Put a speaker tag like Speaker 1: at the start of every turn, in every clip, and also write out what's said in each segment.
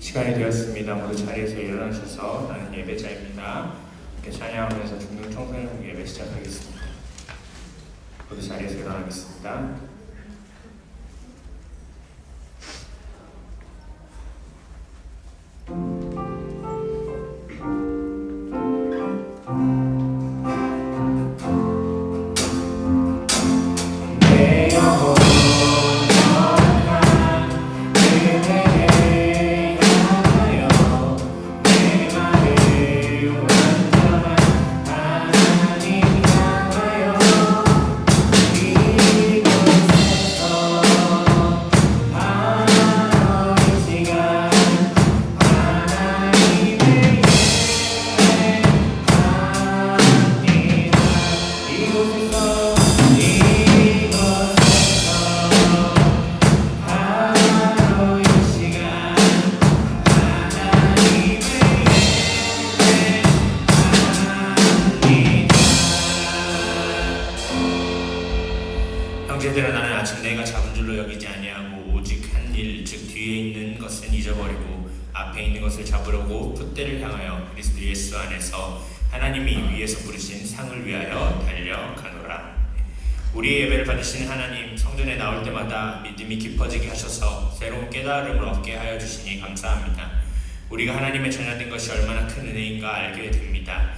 Speaker 1: 시간이 되었습니다. 모두 자리에서 일어나셔서 나는 예배자입니다. 이렇게 찬양하면서 중등 청소년 예배 시작하겠습니다. 모두 자리에서 일어나겠습니다. 형제들아, 나는 아직 내가 잡은 줄로 여기지 아니하고 오직 한 일, 즉 뒤에 있는 것은 잊어버리고 앞에 있는 것을 잡으려고 풋대를 향하여 그리스도 예수 안에서 하나님이 위에서 부르신 상을 위하여 달려가노라. 우리의 예배를 받으신 하나님, 성전에 나올 때마다 믿음이 깊어지게 하셔서 새로운 깨달음을 얻게 하여 주시니 감사합니다. 우리가 하나님의 자녀된 것이 얼마나 큰 은혜인가 알게 됩니다.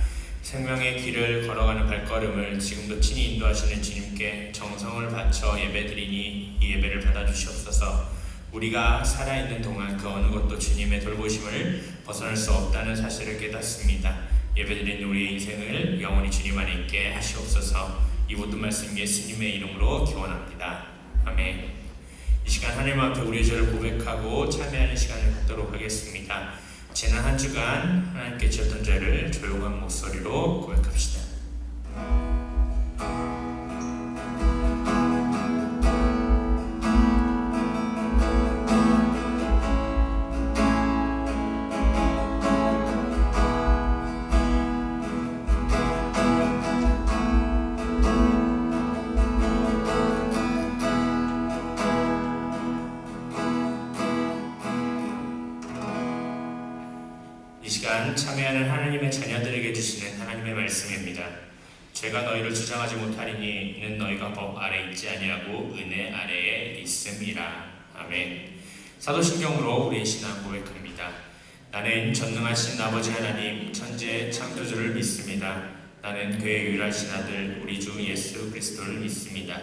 Speaker 1: 생명의 길을 걸어가는 발걸음을 지금도 친히 인도하시는 주님께 정성을 바쳐 예배드리니 이 예배를 받아주시옵소서. 우리가 살아있는 동안 그 어느 것도 주님의 돌보심을 벗어날 수 없다는 사실을 깨닫습니다. 예배드리는 우리의 인생을 영원히 주님 안에 있게 하시옵소서. 이 모든 말씀 예수님의 이름으로 기원합니다. 아멘. 이 시간 하나님 앞에 우리의 죄를 고백하고 참회하는 시간을 갖도록 하겠습니다. 지난 한 주간 하나님께 지었던 죄를 조용한 목소리로 고백합시다. 이 시간 참회하는 하나님의 자녀들에게 주시는 하나님의 말씀입니다. 죄가 너희를 주장하지 못하리니 이는 너희가 법 아래 있지 아니하고 은혜 아래에 있음이라. 아멘. 사도신경으로 우리의 신앙 고백합니다. 나는 전능하신 아버지 하나님 천지의 창조주를 믿습니다. 나는 그의 유일하신 아들 우리 주 예수 그리스도를 믿습니다.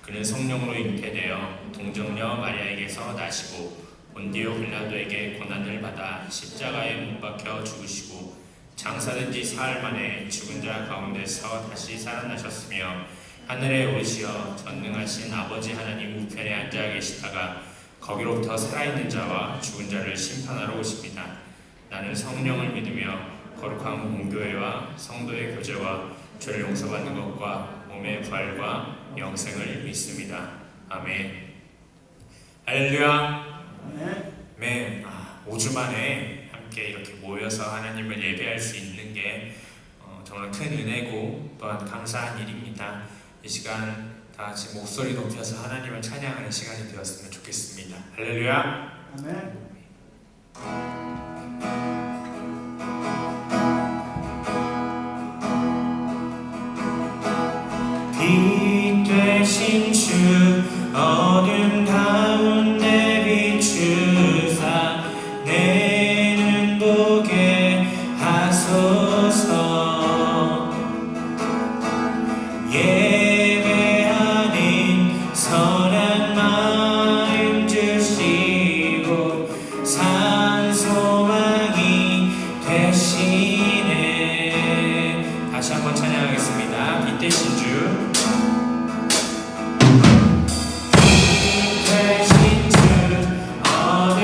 Speaker 1: 그는 성령으로 잉태되어 동정녀 마리아에게서 나시고 본디오 빌라도에게 고난을 받아 십자가에 못 박혀 죽으시고 장사된 지 사흘 만에 죽은 자 가운데서 다시 살아나셨으며 하늘에 오르시어 전능하신 아버지 하나님 우편에 앉아 계시다가 거기로부터 살아있는 자와 죽은 자를 심판하러 오십니다. 나는 성령을 믿으며 거룩한 공교회와 성도의 교제와 죄를 용서받는 것과 몸의 부활과 영생을 믿습니다. 아멘. 할렐루야. 네, 5주 만에 함께 이렇게 모여서 하나님을 예배할 수 있는 게 정말 큰 은혜고 또한 감사한 일입니다. 이 시간 다 같이 목소리 높여서 하나님을 찬양하는 시간이 되었으면 좋겠습니다. 할렐루야. 아멘. 빛 되신 주 어둠 가운데 비추사 내 눈 보게 하소서. 예배하는 선한 마음 주시고 산 소망이 되시네. 다시 한번 찬양하겠습니다. 빛 되신 주 어둠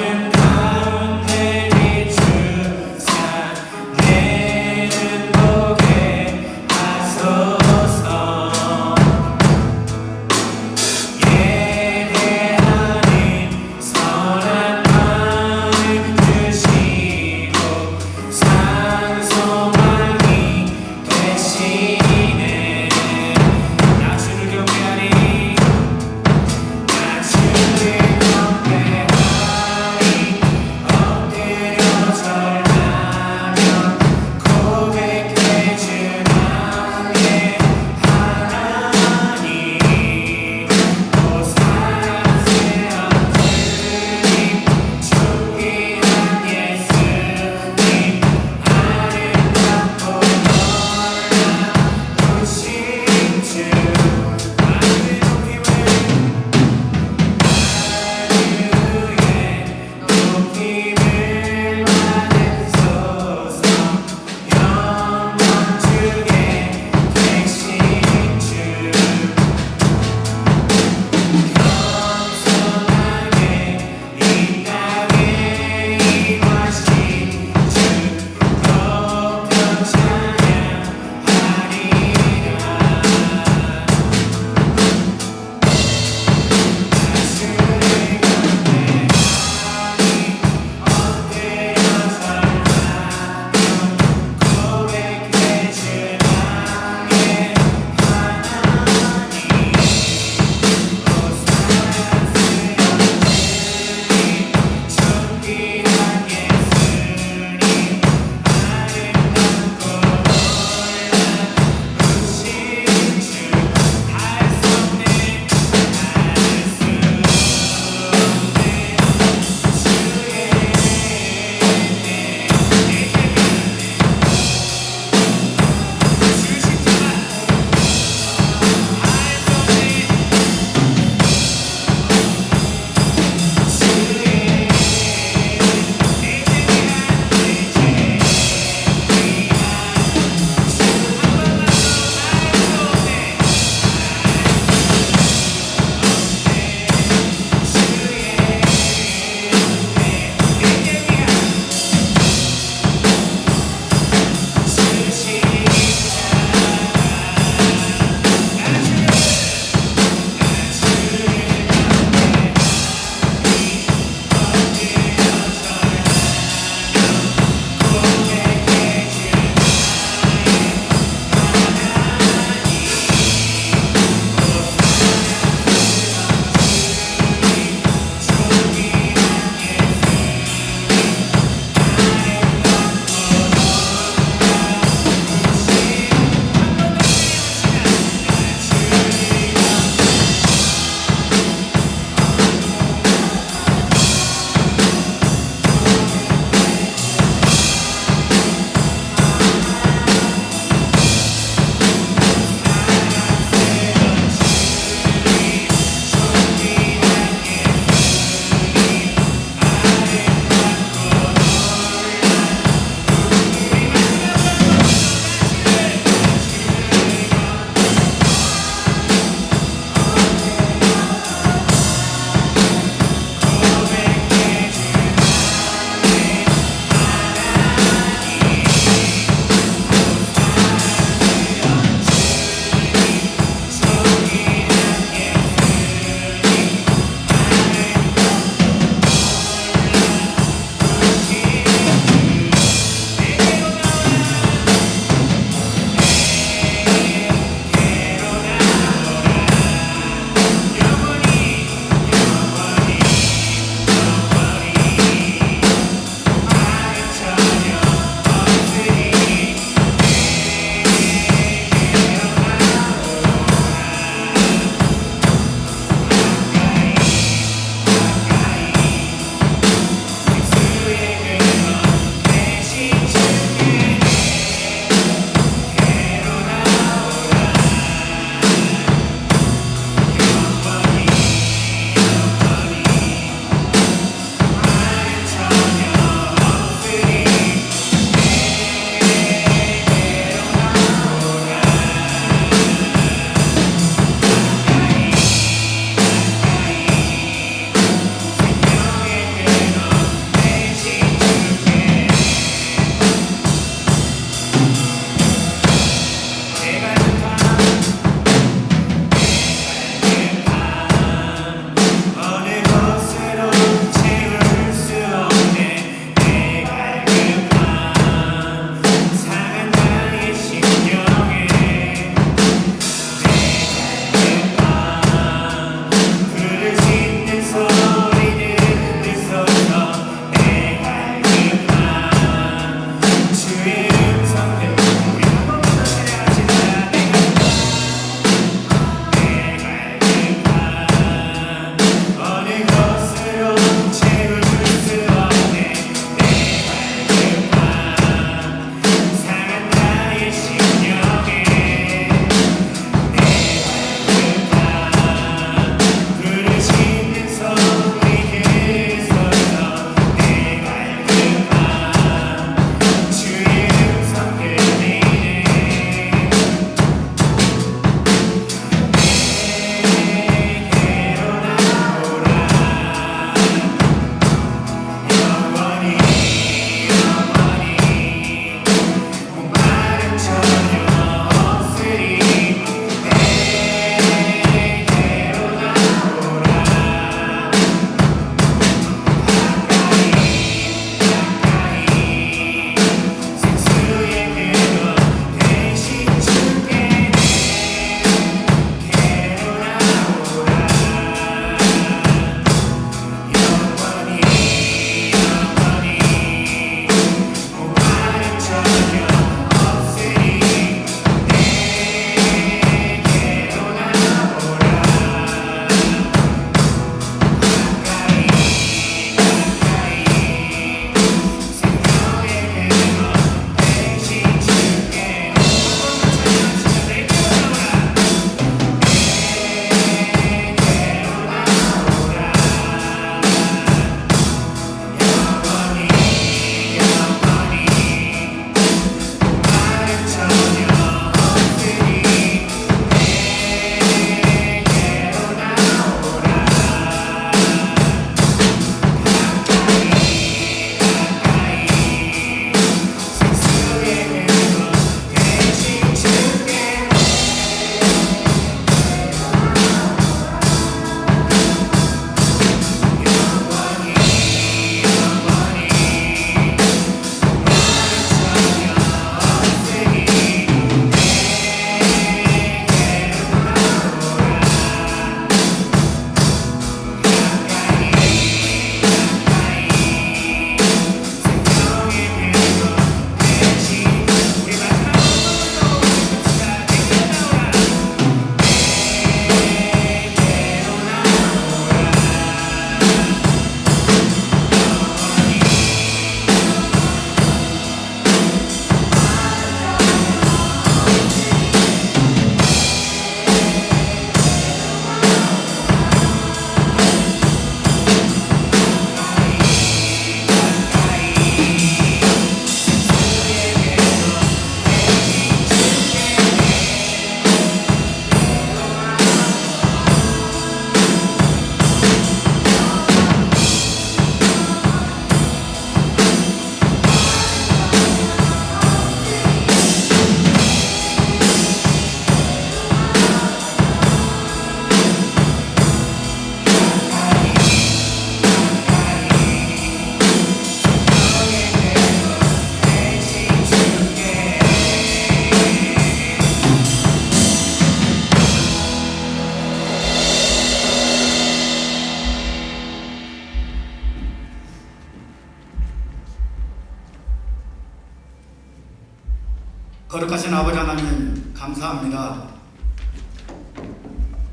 Speaker 2: 거룩하신 아버지 하나님 감사합니다.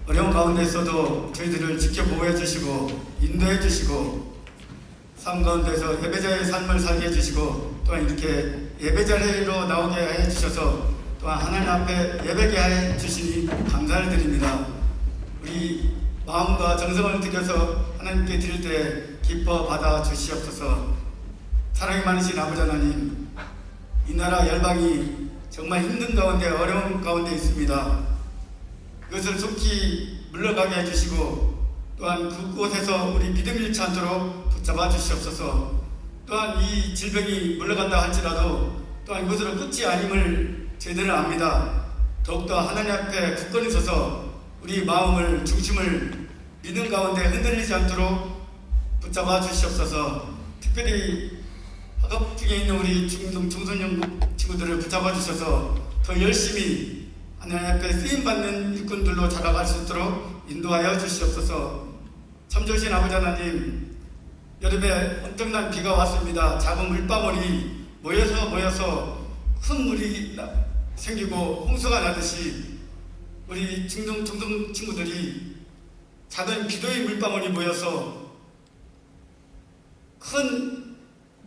Speaker 2: 어려운 가운데서도 저희들을 지켜보호해 주시고 인도해 주시고 삶 가운데서 예배자의 삶을 살게 해주시고 또한 이렇게 예배자리로 나오게 해 주셔서 또한 하나님 앞에 예배게 해 주시니 감사를 드립니다. 우리 마음과 정성을 들여서 하나님께 드릴 때 기뻐 받아 주시옵소서. 사랑이 많으신 아버지 하나님, 이 나라 열방이 정말 힘든 가운데 어려운 가운데 있습니다. 그것을 속히 물러가게 해주시고 또한 그곳에서 우리 믿음 잃지 않도록 붙잡아 주시옵소서. 또한 이 질병이 물러간다 할지라도 또한 이것으로 끝이 아님을 저희들은 압니다. 더욱더 하나님 앞에 굳건히 서서 우리 마음을 중심을 믿음 가운데 흔들리지 않도록 붙잡아 주시옵소서. 특별히 학업 중에 있는 우리 중등 청소년 친구들을 붙잡아 주셔서 더 열심히 하나님 앞에 쓰임받는 일꾼들로 자라갈 수 있도록 인도하여 주시옵소서. 참 좋으신 아버지 하나님, 여름에 엄청난 비가 왔습니다. 작은 물방울이 모여서 큰 물이 생기고 홍수가 나듯이 우리 중등 친구들이 작은 기도의 물방울이 모여서 큰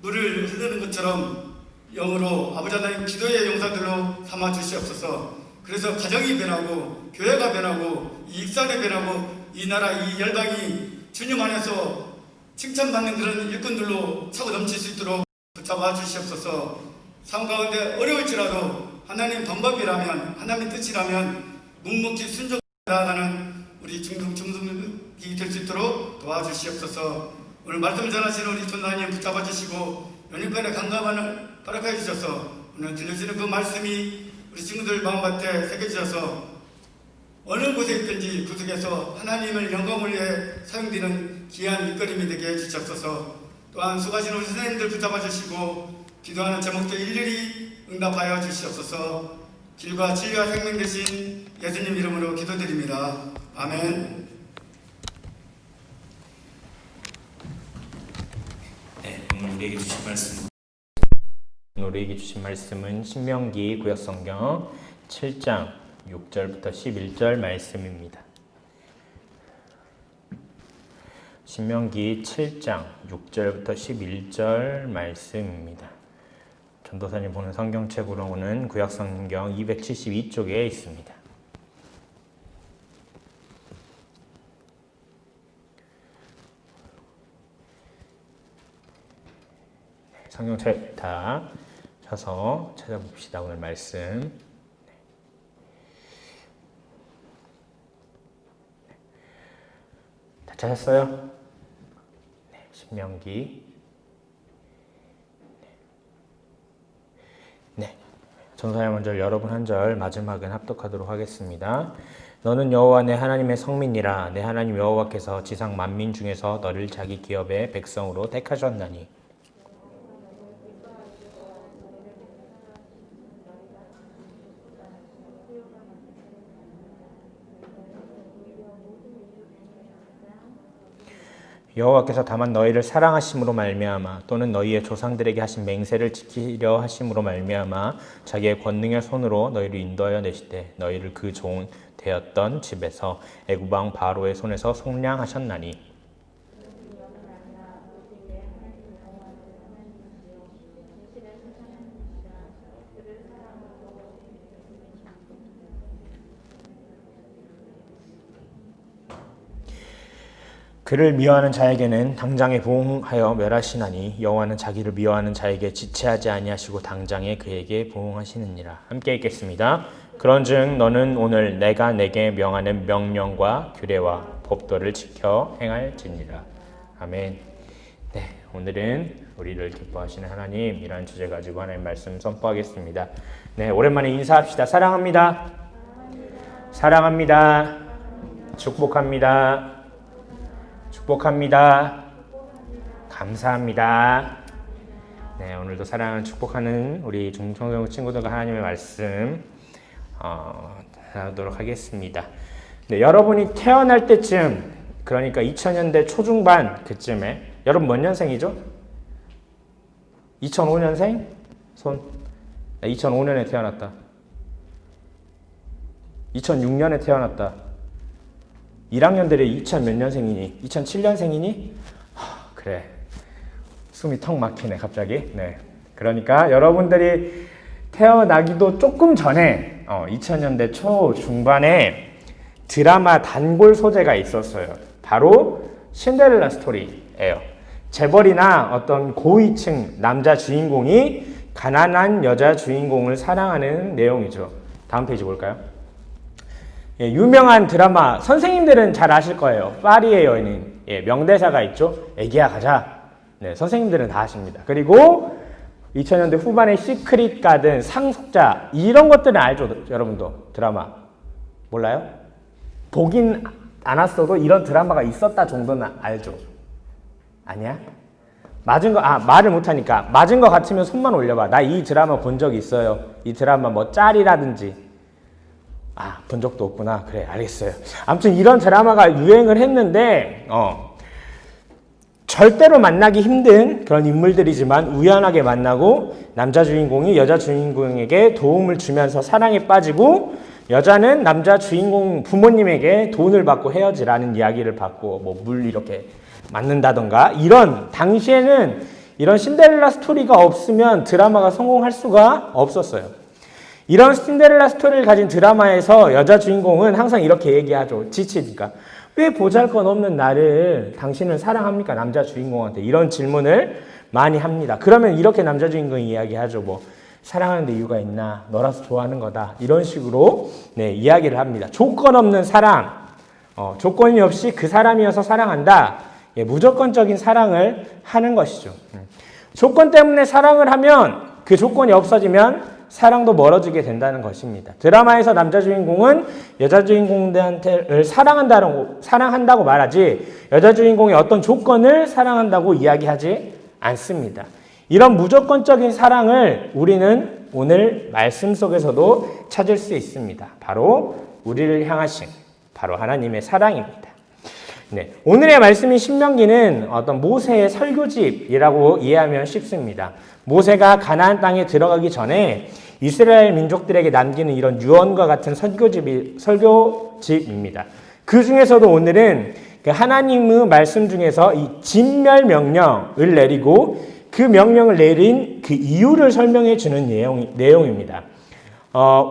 Speaker 2: 물을 흐르는 것처럼 영으로 아버지 하나님 기도의 용사들로 삼아 주시옵소서. 그래서 가정이 변하고 교회가 변하고 이 익산이 변하고 이 나라 이 열방이 주님 안에서 칭찬받는 그런 일꾼들로 차고 넘칠 수 있도록 붙잡아 주시옵소서. 삶 가운데 어려울지라도 하나님 방법이라면 하나님 뜻이라면 묵묵히 순종하는 우리 중등이 될 수 있도록 도와주시옵소서. 오늘 말씀 전하시는 우리 전도사님 붙잡아 주시고 연인간의 강감을 허락해 주셔서 오늘 들려주는 그 말씀이 우리 친구들 마음밭에 새겨주셔서 어느 곳에 있든지 그 속에서 하나님을 영광을 위해 사용되는 귀한 일거림이 되게 해주셨소서. 또한 수고하시는 우리 선생님들 붙잡아 주시고 기도하는 제목들 일일이 응답하여 주시옵소서. 길과 진리와 생명 되신 예수님 이름으로 기도드립니다. 아멘.
Speaker 1: 네, 오늘 우리에게 주신 말씀은 신명기 구약성경 7장 6절부터 11절 말씀입니다. 신명기 7장 6절부터 11절 말씀입니다. 전도사님 보는 성경책으로는 구약성경 272쪽에 있습니다. 성경책 다 쳐서 찾아봅시다. 오늘 말씀. 다 찾았어요? 네, 신명기. 네, 전도사님 먼저 여러분 한 절, 마지막은 합독하도록 하겠습니다. 너는 여호와 내 하나님의 성민이라. 내 하나님 여호와께서 지상 만민 중에서 너를 자기 기업의 백성으로 택하셨나니 여호와께서 다만 너희를 사랑하심으로 말미암아 또는 너희의 조상들에게 하신 맹세를 지키려 하심으로 말미암아 자기의 권능의 손으로 너희를 인도하여 내시되 너희를 그 종 되었던 집에서 애굽 왕 바로의 손에서 속량하셨나니 그를 미워하는 자에게는 당장에 보응하여 멸하시나니 여호와는 자기를 미워하는 자에게 지체하지 아니하시고 당장에 그에게 보응하시느니라. 함께 읽겠습니다. 그런즉 너는 오늘 내가 내게 명하는 명령과 규례와 법도를 지켜 행할지니라. 아멘. 네, 오늘은 우리를 기뻐하시는 하나님이라는 주제 가지고 하나님 말씀 선포하겠습니다. 네, 오랜만에 인사합시다. 사랑합니다. 사랑합니다. 축복합니다. 축복합니다. 감사합니다. 네, 오늘도 사랑하는 축복하는 우리 중청소년 친구들과 하나님의 말씀 나누도록 하겠습니다. 네, 여러분이 태어날 때쯤, 그러니까 2000년대 초중반 그쯤에, 여러분 몇 년생이죠? 2005년생? 손.
Speaker 3: 나 2005년에 태어났다. 2006년에 태어났다. 1학년들이 2000 몇 년생이니? 2007년생이니? 그래. 숨이 턱 막히네 갑자기. 네. 그러니까 여러분들이 태어나기도 조금 전에 2000년대 초 중반에 드라마 단골 소재가 있었어요. 바로 신데렐라 스토리예요. 재벌이나 어떤 고위층 남자 주인공이 가난한 여자 주인공을 사랑하는 내용이죠. 다음 페이지 볼까요? 예, 유명한 드라마 선생님들은 잘 아실 거예요. 파리의 여인. 예, 명대사가 있죠. 애기야 가자. 네, 선생님들은 다 아십니다. 그리고 2000년대 후반에 시크릿 가든, 상속자 이런 것들은 알죠, 여러분도. 드라마 몰라요? 보긴 않았어도 이런 드라마가 있었다 정도는 알죠. 아니야? 맞은 거, 말을 못하니까 맞은 거 같으면 손만 올려봐. 나 이 드라마 본 적 있어요. 이 드라마 뭐 짤이라든지. 본 적도 없구나. 그래, 알겠어요. 아무튼 이런 드라마가 유행을 했는데 절대로 만나기 힘든 그런 인물들이지만 우연하게 만나고 남자 주인공이 여자 주인공에게 도움을 주면서 사랑에 빠지고 여자는 남자 주인공 부모님에게 돈을 받고 헤어지라는 이야기를 받고 뭐 물 이렇게 맞는다던가 이런 당시에는 이런 신데렐라 스토리가 없으면 드라마가 성공할 수가 없었어요. 이런 신데렐라 스토리를 가진 드라마에서 여자 주인공은 항상 이렇게 얘기하죠. 지치니까. 왜 보잘것없는 나를 당신은 사랑합니까? 남자 주인공한테 이런 질문을 많이 합니다. 그러면 이렇게 남자 주인공이 이야기하죠. 뭐 사랑하는데 이유가 있나? 너라서 좋아하는 거다. 이런 식으로 이야기를 합니다. 조건 없는 사랑, 조건이 없이 그 사람이어서 사랑한다. 무조건적인 사랑을 하는 것이죠. 조건 때문에 사랑을 하면 그 조건이 없어지면 사랑도 멀어지게 된다는 것입니다. 드라마에서 남자 주인공은 여자 주인공들한테 사랑한다고 말하지 여자 주인공의 어떤 조건을 사랑한다고 이야기하지 않습니다. 이런 무조건적인 사랑을 우리는 오늘 말씀 속에서도 찾을 수 있습니다. 바로 우리를 향하신 바로 하나님의 사랑입니다. 네, 오늘의 말씀인 신명기는 어떤 모세의 설교집이라고 이해하면 쉽습니다. 모세가 가나안 땅에 들어가기 전에 이스라엘 민족들에게 남기는 이런 유언과 같은 설교집입니다. 그 중에서도 오늘은 하나님의 말씀 중에서 이 진멸 명령을 내리고 그 명령을 내린 그 이유를 설명해 주는 내용입니다.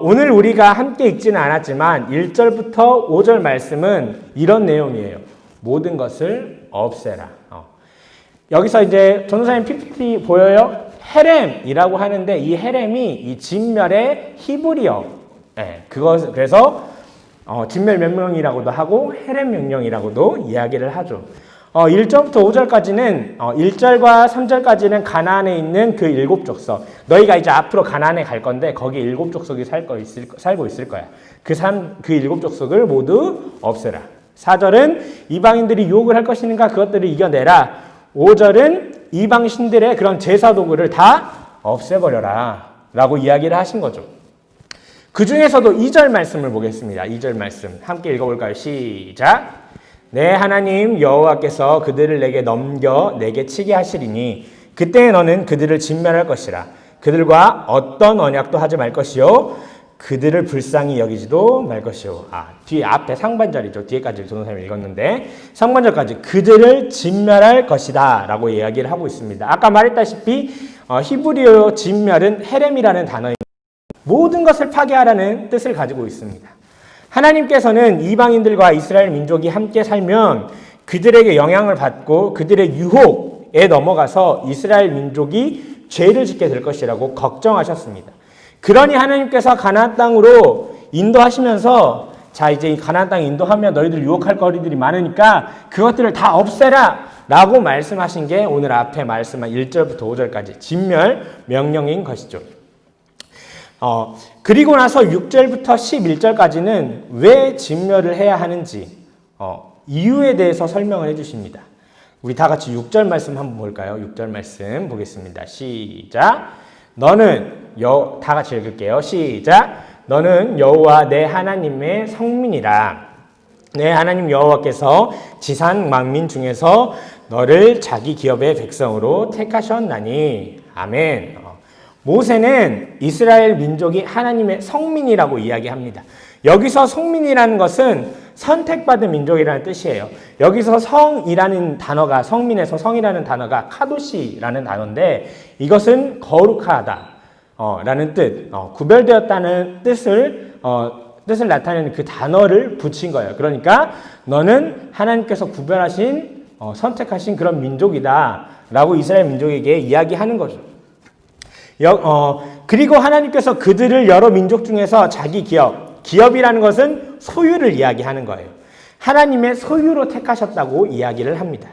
Speaker 3: 오늘 우리가 함께 읽지는 않았지만 1절부터 5절 말씀은 이런 내용이에요. 모든 것을 없애라. 여기서 이제 전도사님 PPT 보여요? 헤렘이라고 하는데 이 헤렘이 이 진멸의 히브리어. 그래서 진멸 명령이라고도 하고 헤렘 명령이라고도 이야기를 하죠. 1절부터 5절까지는 1절과 3절까지는 가나안에 있는 그 7족속. 너희가 이제 앞으로 가나안에 갈 건데 거기 7족속이 살고 있을 거야. 그 7족속을 모두 없애라. 4절은 이방인들이 유혹을 할 것이니까 그것들을 이겨내라. 5절은 이방 신들의 그런 제사 도구를 다 없애버려라 라고 이야기를 하신 거죠. 그 중에서도 2절 말씀을 보겠습니다. 2절 말씀 함께 읽어볼까요? 시작. 내 하나님 여호와께서 그들을 내게 넘겨 내게 치게 하시리니 그때 너는 그들을 진멸할 것이라. 그들과 어떤 언약도 하지 말 것이요 그들을 불쌍히 여기지도 말 것이요. 뒤에 앞에 상반절이죠. 뒤에까지 전도사님이 읽었는데 상반절까지 그들을 진멸할 것이다 라고 이야기를 하고 있습니다. 아까 말했다시피 히브리어 진멸은 헤렘이라는 단어입니다. 모든 것을 파괴하라는 뜻을 가지고 있습니다. 하나님께서는 이방인들과 이스라엘 민족이 함께 살면 그들에게 영향을 받고 그들의 유혹에 넘어가서 이스라엘 민족이 죄를 짓게 될 것이라고 걱정하셨습니다. 그러니 하나님께서 가나안 땅으로 인도하시면서 자 이제 이 가나안 땅 인도하면 너희들 유혹할 거리들이 많으니까 그것들을 다 없애라 라고 말씀하신 게 오늘 앞에 말씀한 1절부터 5절까지 진멸 명령인 것이죠. 그리고 나서 6절부터 11절까지는 왜 진멸을 해야 하는지 이유에 대해서 설명을 해주십니다. 우리 다 같이 6절 말씀 한번 볼까요? 6절 말씀 보겠습니다. 시작. 너는 다 같이 읽을게요. 시작. 너는 여호와 내 하나님의 성민이라. 내 하나님 여호와께서 지상 만민 중에서 너를 자기 기업의 백성으로 택하셨나니. 아멘. 모세는 이스라엘 민족이 하나님의 성민이라고 이야기합니다. 여기서 성민이라는 것은 선택받은 민족이라는 뜻이에요. 여기서 성이라는 단어가, 성민에서 성이라는 단어가 카도시라는 단어인데, 이것은 거룩하다 라는 뜻, 구별되었다는 뜻을 나타내는 그 단어를 붙인 거예요. 그러니까 너는 하나님께서 구별하신 선택하신 그런 민족이다 라고 이스라엘 민족에게 이야기하는 거죠. 그리고 하나님께서 그들을 여러 민족 중에서 자기 기업이라는 것은 소유를 이야기하는 거예요. 하나님의 소유로 택하셨다고 이야기를 합니다.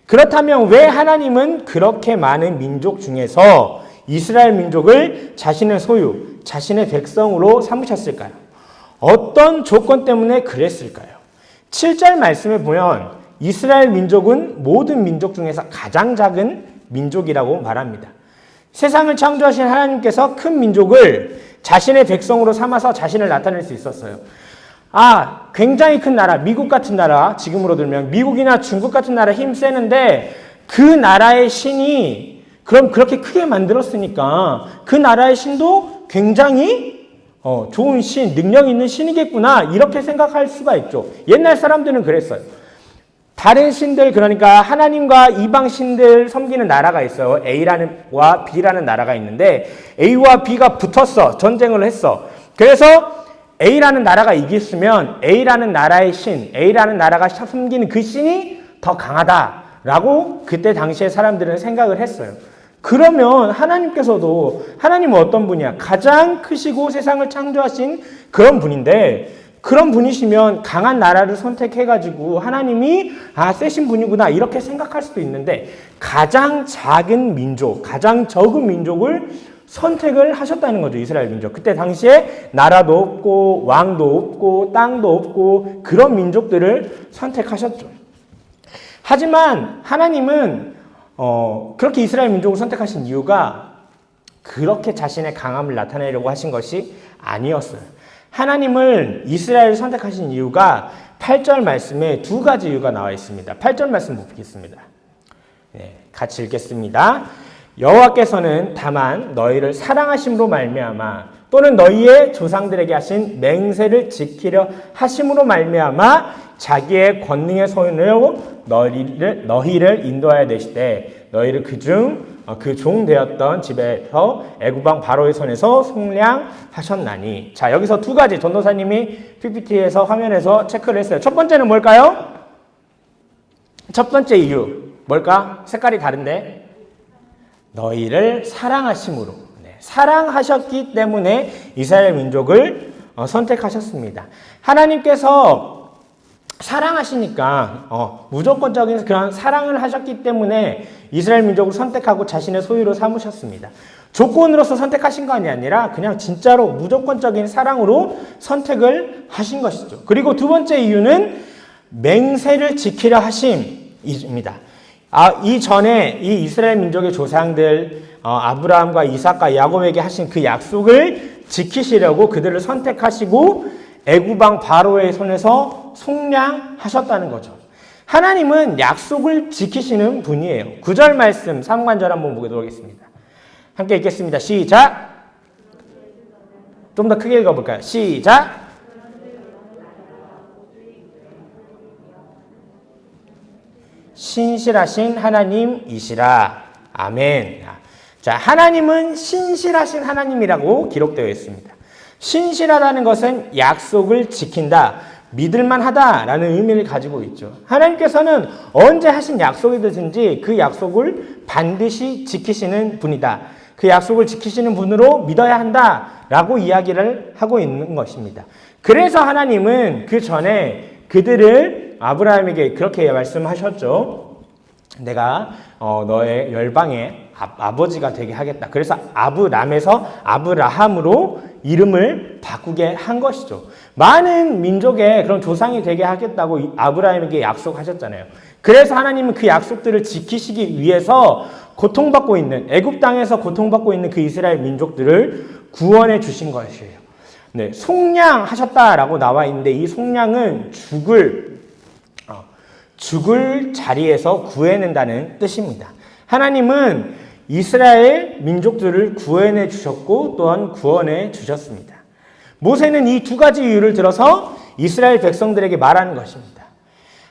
Speaker 3: 그렇다면 왜 하나님은 그렇게 많은 민족 중에서 이스라엘 민족을 자신의 소유, 자신의 백성으로 삼으셨을까요? 어떤 조건 때문에 그랬을까요? 7절 말씀에 보면 이스라엘 민족은 모든 민족 중에서 가장 작은 민족이라고 말합니다. 세상을 창조하신 하나님께서 큰 민족을 자신의 백성으로 삼아서 자신을 나타낼 수 있었어요. 굉장히 큰 나라, 미국 같은 나라, 지금으로 들면 미국이나 중국 같은 나라 힘 세는데 그 나라의 신이 그럼 그렇게 크게 만들었으니까 그 나라의 신도 굉장히 좋은 신, 능력 있는 신이겠구나 이렇게 생각할 수가 있죠. 옛날 사람들은 그랬어요. 다른 신들, 그러니까 하나님과 이방 신들 섬기는 나라가 있어요. A와 B라는 나라가 있는데 A와 B가 붙었어. 전쟁을 했어. 그래서 A라는 나라가 이겼으면 A라는 나라의 신, A라는 나라가 섬기는 그 신이 더 강하다라고 그때 당시에 사람들은 생각을 했어요. 그러면 하나님께서도, 하나님은 어떤 분이야? 가장 크시고 세상을 창조하신 그런 분인데, 그런 분이시면 강한 나라를 선택해가지고 하나님이 세신 분이구나 이렇게 생각할 수도 있는데, 가장 작은 민족, 가장 적은 민족을 선택을 하셨다는 거죠. 이스라엘 민족. 그때 당시에 나라도 없고 왕도 없고 땅도 없고 그런 민족들을 선택하셨죠. 하지만 하나님은 그렇게 이스라엘 민족을 선택하신 이유가 그렇게 자신의 강함을 나타내려고 하신 것이 아니었어요. 하나님을 이스라엘을 선택하신 이유가 8절 말씀에 두 가지 이유가 나와 있습니다. 8절 말씀 보겠습니다. 같이 읽겠습니다. 여호와께서는 다만 너희를 사랑하심으로 말미암아 또는 너희의 조상들에게 하신 맹세를 지키려 하심으로 말미암아 자기의 권능의 손으로 너희를 인도하여 내시되 너희를 그 종 되었던 집에서 애굽왕 바로의 손에서 속량하셨나니. 자, 여기서 두 가지 전도사님이 PPT에서 화면에서 체크를 했어요. 첫 번째는 뭘까요? 첫 번째 이유 뭘까? 색깔이 다른데 너희를 사랑하심으로, 사랑하셨기 때문에 이스라엘 민족을 선택하셨습니다. 하나님께서 사랑하시니까 무조건적인 그런 사랑을 하셨기 때문에 이스라엘 민족을 선택하고 자신의 소유로 삼으셨습니다. 조건으로서 선택하신 것이 아니라 그냥 진짜로 무조건적인 사랑으로 선택을 하신 것이죠. 그리고 두 번째 이유는 맹세를 지키려 하심입니다. 이전에 이 이스라엘 민족의 조상들 아브라함과 이삭과 야곱에게 하신 그 약속을 지키시려고 그들을 선택하시고 애굽왕 바로의 손에서 속량하셨다는 거죠. 하나님은 약속을 지키시는 분이에요. 9절 말씀 3관절 한번 보도록 하겠습니다. 함께 읽겠습니다. 시작. 좀 더 크게 읽어볼까요? 시작. 신실하신 하나님이시라. 아멘. 자, 하나님은 신실하신 하나님이라고 기록되어 있습니다. 신실하다는 것은 약속을 지킨다, 믿을만하다라는 의미를 가지고 있죠. 하나님께서는 언제 하신 약속이든지 그 약속을 반드시 지키시는 분이다. 그 약속을 지키시는 분으로 믿어야 한다라고 이야기를 하고 있는 것입니다. 그래서 하나님은 그 전에 그들을 아브라함에게 그렇게 말씀하셨죠. 내가 너의 열방의 아버지가 되게 하겠다. 그래서 아브람에서 아브라함으로 이름을 바꾸게 한 것이죠. 많은 민족의 그런 조상이 되게 하겠다고 아브라함에게 약속하셨잖아요. 그래서 하나님은 그 약속들을 지키시기 위해서 고통받고 있는, 애굽 땅에서 고통받고 있는 그 이스라엘 민족들을 구원해 주신 것이에요. 속량하셨다라고 나와 있는데 이 속량은 죽을 자리에서 구해낸다는 뜻입니다. 하나님은 이스라엘 민족들을 구원해 주셨고 또한 구원해 주셨습니다. 모세는 이 두 가지 이유를 들어서 이스라엘 백성들에게 말하는 것입니다.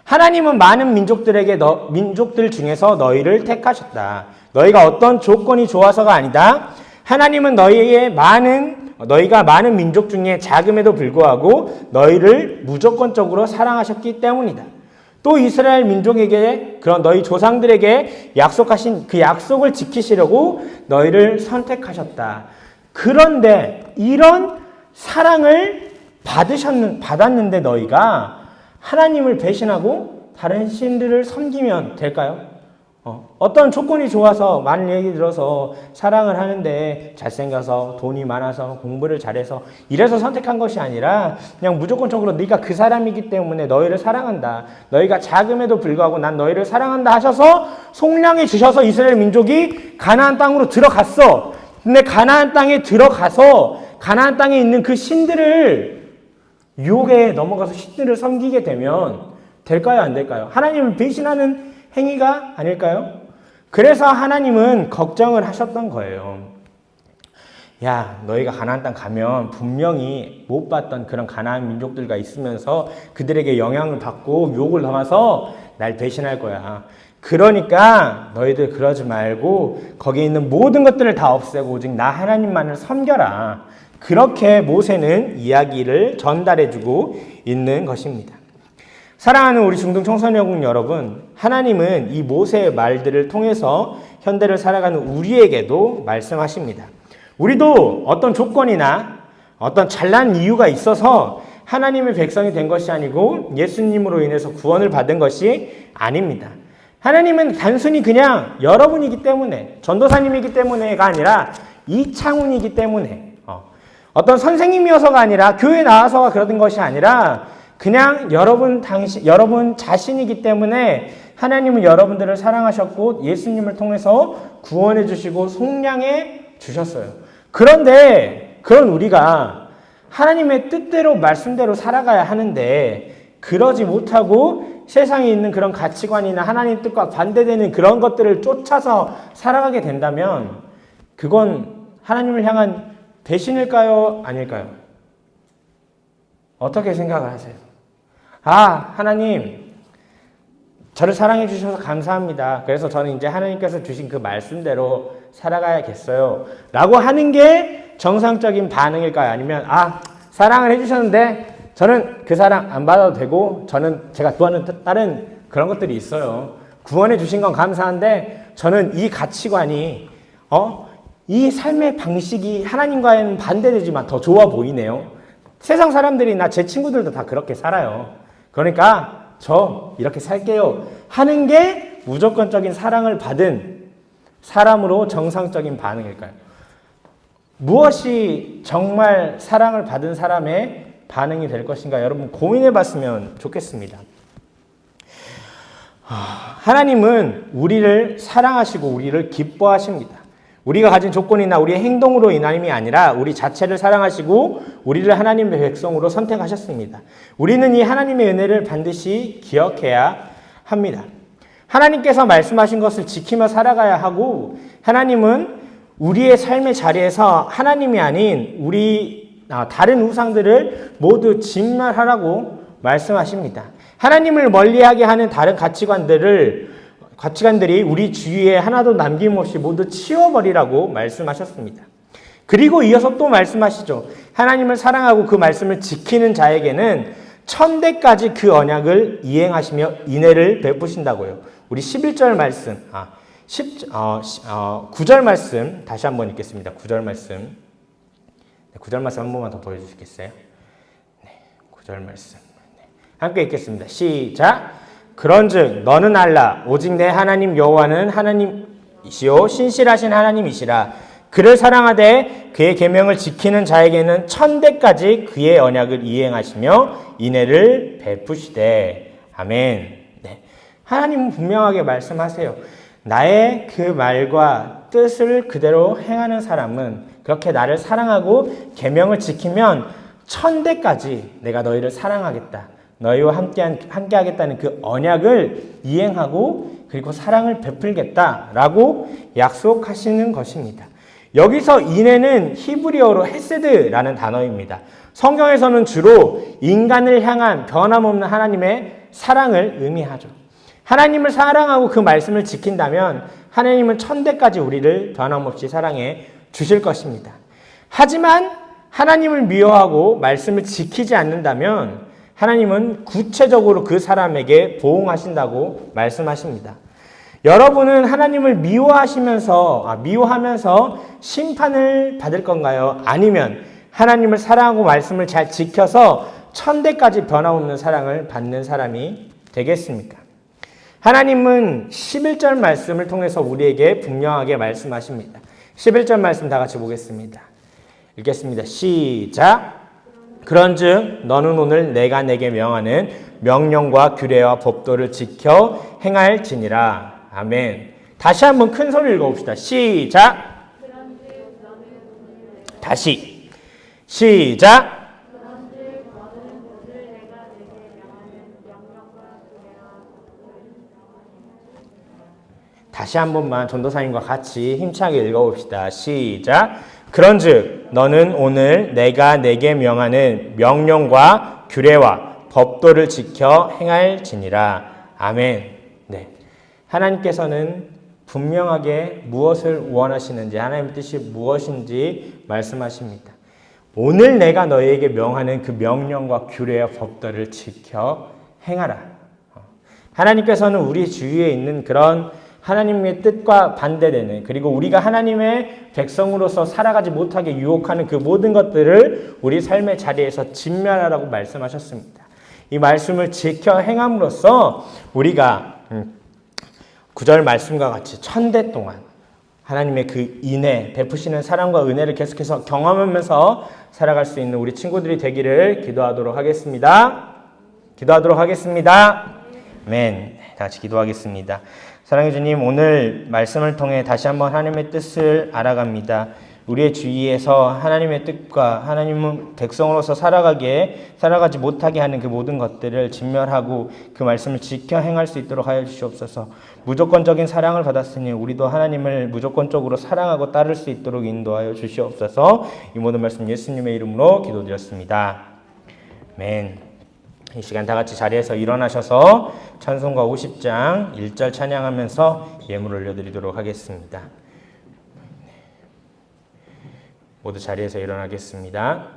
Speaker 3: 하나님은 많은 민족들 중에서 너희를 택하셨다. 너희가 어떤 조건이 좋아서가 아니다. 하나님은 너희가 많은 민족 중에 작음에도 불구하고 너희를 무조건적으로 사랑하셨기 때문이다. 또 이스라엘 민족에게 그런 너희 조상들에게 약속하신 그 약속을 지키시려고 너희를 선택하셨다. 그런데 이런 사랑을 받았는데 너희가 하나님을 배신하고 다른 신들을 섬기면 될까요? 어떤 조건이 좋아서 많은 얘기 들어서 사랑을 하는데 잘생겨서 돈이 많아서 공부를 잘해서 이래서 선택한 것이 아니라 그냥 무조건적으로 네가 그 사람이기 때문에 너희를 사랑한다. 너희가 작음에도 불구하고 난 너희를 사랑한다 하셔서 속량해 주셔서 이스라엘 민족이 가나안 땅으로 들어갔어. 근데 가나안 땅에 들어가서 가나안 땅에 있는 그 신들을 유혹에 넘어가서 신들을 섬기게 되면 될까요? 안 될까요? 하나님을 배신하는 행위가 아닐까요? 그래서 하나님은 걱정을 하셨던 거예요. 야, 너희가 가나안 땅 가면 분명히 못 봤던 그런 가나안 민족들과 있으면서 그들에게 영향을 받고 유혹을 당해서 날 배신할 거야. 그러니까 너희들 그러지 말고 거기에 있는 모든 것들을 다 없애고 오직 나 하나님만을 섬겨라. 그렇게 모세는 이야기를 전달해주고 있는 것입니다. 사랑하는 우리 중등 청소년 여러분, 하나님은 이 모세의 말들을 통해서 현대를 살아가는 우리에게도 말씀하십니다. 우리도 어떤 조건이나 어떤 잘난 이유가 있어서 하나님의 백성이 된 것이 아니고 예수님으로 인해서 구원을 받은 것이 아닙니다. 하나님은 단순히 그냥 여러분이기 때문에, 전도사님이기 때문에가 아니라 이창훈이기 때문에, 어떤 선생님이어서가 아니라 교회 나와서가 그러던 것이 아니라 그냥 여러분 자신이기 때문에 하나님은 여러분들을 사랑하셨고 예수님을 통해서 구원해 주시고 속량해 주셨어요. 그런데 그런 우리가 하나님의 뜻대로 말씀대로 살아가야 하는데 그러지 못하고 세상에 있는 그런 가치관이나 하나님 뜻과 반대되는 그런 것들을 쫓아서 살아가게 된다면 그건 하나님을 향한 배신일까요? 아닐까요? 어떻게 생각을 하세요? 하나님, 저를 사랑해 주셔서 감사합니다. 그래서 저는 이제 하나님께서 주신 그 말씀대로 살아가야겠어요. 라고 하는 게 정상적인 반응일까요? 아니면, 사랑을 해주셨는데, 저는 그 사랑 안 받아도 되고, 제가 구하는 다른 그런 것들이 있어요. 구원해 주신 건 감사한데, 저는 이 가치관이, 이 삶의 방식이 하나님과는 반대되지만 더 좋아 보이네요. 세상 사람들이나 제 친구들도 다 그렇게 살아요. 그러니까 저 이렇게 살게요 하는 게 무조건적인 사랑을 받은 사람으로 정상적인 반응일까요? 무엇이 정말 사랑을 받은 사람의 반응이 될 것인가 여러분 고민해 봤으면 좋겠습니다. 하나님은 우리를 사랑하시고 우리를 기뻐하십니다. 우리가 가진 조건이나 우리의 행동으로 인함이 아니라 우리 자체를 사랑하시고 우리를 하나님의 백성으로 선택하셨습니다. 우리는 이 하나님의 은혜를 반드시 기억해야 합니다. 하나님께서 말씀하신 것을 지키며 살아가야 하고 하나님은 우리의 삶의 자리에서 하나님이 아닌 다른 우상들을 모두 진멸하라고 말씀하십니다. 하나님을 멀리하게 하는 다른 가치관들이 우리 주위에 하나도 남김없이 모두 치워버리라고 말씀하셨습니다. 그리고 이어서 또 말씀하시죠. 하나님을 사랑하고 그 말씀을 지키는 자에게는 천대까지 그 언약을 이행하시며 인애를 베푸신다고요. 우리 11절 말씀, 9절 말씀 다시 한번 읽겠습니다. 9절 말씀. 9절 말씀 한 번만 더 보여주시겠어요? 9절 말씀. 함께 읽겠습니다. 시작! 그런즉 너는 알라 오직 내 하나님 여호와는 하나님이시요 신실하신 하나님이시라. 그를 사랑하되 그의 계명을 지키는 자에게는 천대까지 그의 언약을 이행하시며 인애를 베푸시되. 아멘. 네. 하나님은 분명하게 말씀하세요. 나의 그 말과 뜻을 그대로 행하는 사람은 그렇게 나를 사랑하고 계명을 지키면 천대까지 내가 너희를 사랑하겠다. 너희와 함께하겠다는 그 언약을 이행하고 그리고 사랑을 베풀겠다라고 약속하시는 것입니다. 여기서 인애는 히브리어로 헤세드라는 단어입니다. 성경에서는 주로 인간을 향한 변함없는 하나님의 사랑을 의미하죠. 하나님을 사랑하고 그 말씀을 지킨다면 하나님은 천대까지 우리를 변함없이 사랑해 주실 것입니다. 하지만 하나님을 미워하고 말씀을 지키지 않는다면 하나님은 구체적으로 그 사람에게 보응하신다고 말씀하십니다. 여러분은 하나님을 미워하면서 심판을 받을 건가요? 아니면 하나님을 사랑하고 말씀을 잘 지켜서 천대까지 변함없는 사랑을 받는 사람이 되겠습니까? 하나님은 11절 말씀을 통해서 우리에게 분명하게 말씀하십니다. 11절 말씀 다 같이 보겠습니다. 읽겠습니다. 시작. 그런즉 너는 오늘 내가 내게 명하는 명령과 규례와 법도를 지켜 행할지니라. 아멘. 다시 한번 큰 소리 읽어봅시다. 시작. 다시. 시작. 다시 한 번만 전도사님과 같이 힘차게 읽어봅시다. 시작. 그런즉 너는 오늘 내가 내게 명하는 명령과 규례와 법도를 지켜 행할지니라. 아멘. 네. 하나님께서는 분명하게 무엇을 원하시는지, 하나님의 뜻이 무엇인지 말씀하십니다. 오늘 내가 너희에게 명하는 그 명령과 규례와 법도를 지켜 행하라. 하나님께서는 우리 주위에 있는 그런 하나님의 뜻과 반대되는, 그리고 우리가 하나님의 백성으로서 살아가지 못하게 유혹하는 그 모든 것들을 우리 삶의 자리에서 진멸하라고 말씀하셨습니다. 이 말씀을 지켜 행함으로써 우리가 9절 말씀과 같이 천대 동안 하나님의 그 인애, 베푸시는 사랑과 은혜를 계속해서 경험하면서 살아갈 수 있는 우리 친구들이 되기를 기도하도록 하겠습니다. 아멘. 다 같이 기도하겠습니다. 사랑해 주님, 오늘 말씀을 통해 다시 한번 하나님의 뜻을 알아갑니다. 우리의 주위에서 하나님의 뜻과 하나님은 백성으로서 살아가지 못하게 하는 그 모든 것들을 진멸하고 그 말씀을 지켜 행할 수 있도록 하여 주시옵소서. 무조건적인 사랑을 받았으니 우리도 하나님을 무조건적으로 사랑하고 따를 수 있도록 인도하여 주시옵소서. 이 모든 말씀 예수님의 이름으로 기도드렸습니다. 아멘. 이 시간 다 같이 자리에서 일어나셔서 찬송가 50장 1절 찬양하면서 예물 올려드리도록 하겠습니다. 모두 자리에서 일어나겠습니다.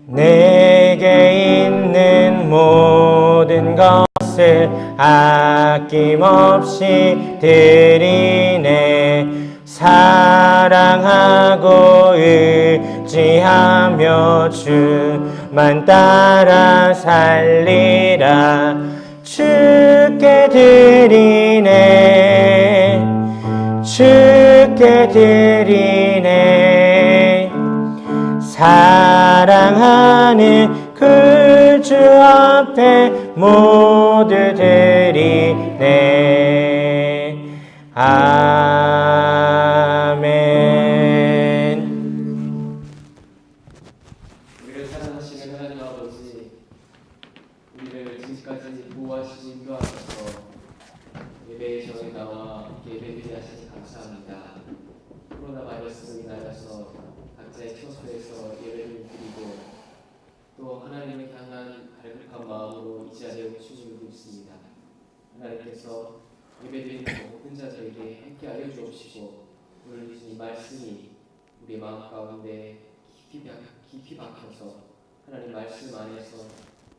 Speaker 3: 내게 있는 모든 것을 아낌없이 드리네. 사랑하고 의지하며 주만 따라 살리라. 주께 드리네. 주께 드리네. 사랑하는 그 주 앞에 모두 드리네. 아멘.
Speaker 4: 우리를 사랑하시는 하나님 아버지, 우리를 지금까지 보호하신 것 앞에서 예배의 전에 나와 예배드리게 하셔서 감사합니다. 코로나 바이러스로 인하여서 각자의 처소에서 예배를 드리고 또 하나님을 향한 갈급한 마음으로 이 자리에 주시고 있습니다. 하나님께서 예배드리는 모든 자들에게 함께하여 주옵시고 오늘 주신 이 말씀이 우리 마음 가운데 깊이 박혀서 하나님 말씀 안에서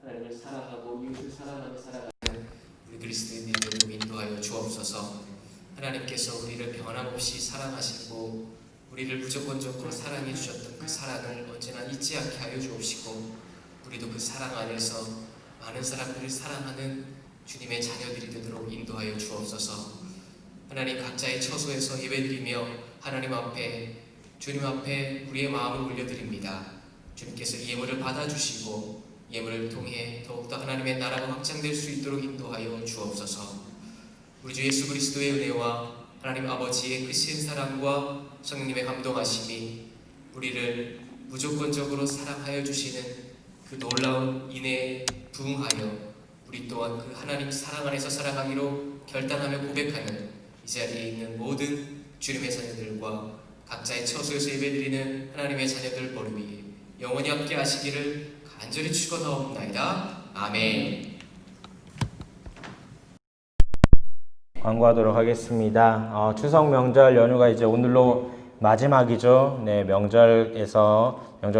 Speaker 4: 하나님을 사랑하고 이웃을 사랑하며 살아가는 우리 그리스도인들을 인도하여 주옵소서. 하나님께서 우리를 변함없이 사랑하시고 우리를 무조건적으로 사랑해 주셨던 그 사랑을 언제나 잊지 않게 하여 주옵시고 우리도 그 사랑 안에서 많은 사람들을 사랑하는 주님의 자녀들이 되도록 인도하여 주옵소서. 하나님, 각자의 처소에서 예배드리며 하나님 앞에, 주님 앞에 우리의 마음을 올려드립니다. 주님께서 이 예물을 받아주시고 예물을 통해 더욱더 하나님의 나라가 확장될 수 있도록 인도하여 주옵소서. 우리 주 예수 그리스도의 은혜와 하나님 아버지의 크신 사랑과 성령님의 감동하심이 우리를 무조건적으로 사랑하여 주시는 그 놀라운 인애에 부응하여 우리 또한 그 하나님 사랑 안에서 살아가기로 결단하며 고백하는 이 자리에 있는 모든 주님의 자녀들과 각자의 처소에서 예배드리는 하나님의 자녀들 머리 위에 영원히 함께 하시기를 간절히 축원하옵나이다. 아멘.
Speaker 3: 광고하도록 하겠습니다. 추석 명절 연휴가 이제 오늘로 마지막이죠. 네, 명절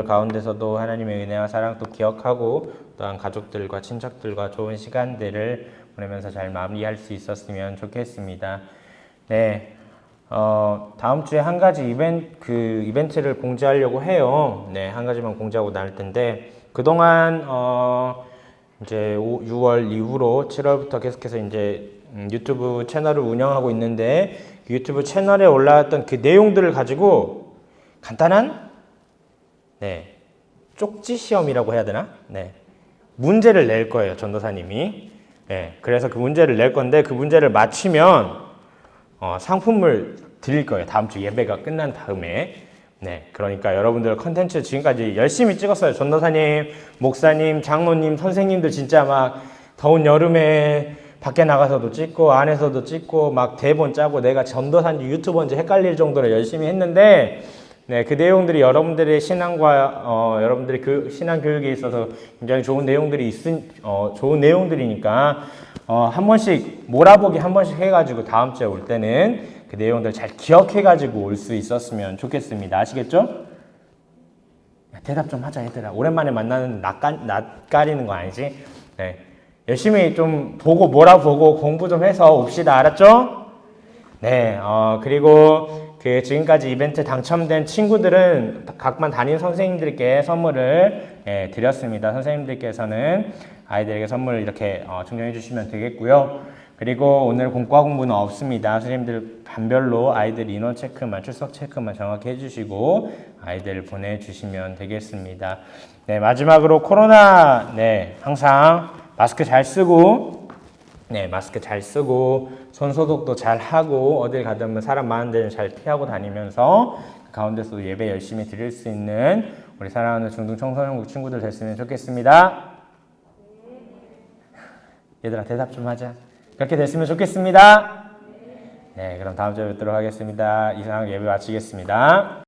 Speaker 3: 가운데서도 하나님의 은혜와 사랑 또 기억하고 또한 가족들과 친척들과 좋은 시간들을 보내면서 잘 마무리할 수 있었으면 좋겠습니다. 네, 다음 주에 한 가지 이벤트를 공지하려고 해요. 네, 한 가지만 공지하고 나눌 텐데 그동안 이제 6월 이후로 7월부터 계속해서 이제 유튜브 채널을 운영하고 있는데 그 유튜브 채널에 올라왔던 그 내용들을 가지고 간단한 쪽지 시험이라고 해야 되나? 문제를 낼 거예요, 전도사님이. 그래서 그 문제를 낼 건데 그 문제를 맞히면 상품을 드릴 거예요. 다음 주 예배가 끝난 다음에. 그러니까 여러분들 컨텐츠 지금까지 열심히 찍었어요. 전도사님, 목사님, 장로님, 선생님들 진짜 막 더운 여름에 밖에 나가서도 찍고 안에서도 찍고 막 대본 짜고 내가 전도사인지 유튜버인지 헷갈릴 정도로 열심히 했는데 그 내용들이 여러분들의 신앙과 여러분들의 그 신앙 교육에 있어서 굉장히 좋은 내용들이 좋은 내용들이니까 한 번씩 몰아보기 한 번씩 해가지고 다음 주에 올 때는 그 내용들 잘 기억해가지고 올 수 있었으면 좋겠습니다. 아시겠죠? 야, 대답 좀 하자 얘들아. 오랜만에 만나는 낯가리는 거 아니지? 열심히 좀 보고 몰아보고 공부 좀 해서 옵시다. 알았죠? 그리고 그 지금까지 이벤트 당첨된 친구들은 각만 담임 선생님들께 선물을 드렸습니다. 선생님들께서는 아이들에게 선물을 이렇게 증정해 주시면 되겠고요. 그리고 오늘 공과 공부는 없습니다. 선생님들 반별로 아이들 인원 체크만, 출석 체크만 정확히 해주시고 아이들 보내주시면 되겠습니다. 마지막으로 코로나 항상 마스크 잘 쓰고 손 소독도 잘 하고 어딜 가든 사람 많은 데는 잘 피하고 다니면서 그 가운데서도 예배 열심히 드릴 수 있는 우리 사랑하는 중등 청소년국 친구들 됐으면 좋겠습니다. 얘들아 대답 좀 하자. 그렇게 됐으면 좋겠습니다. 그럼 다음 주에 뵙도록 하겠습니다. 이상 예배 마치겠습니다.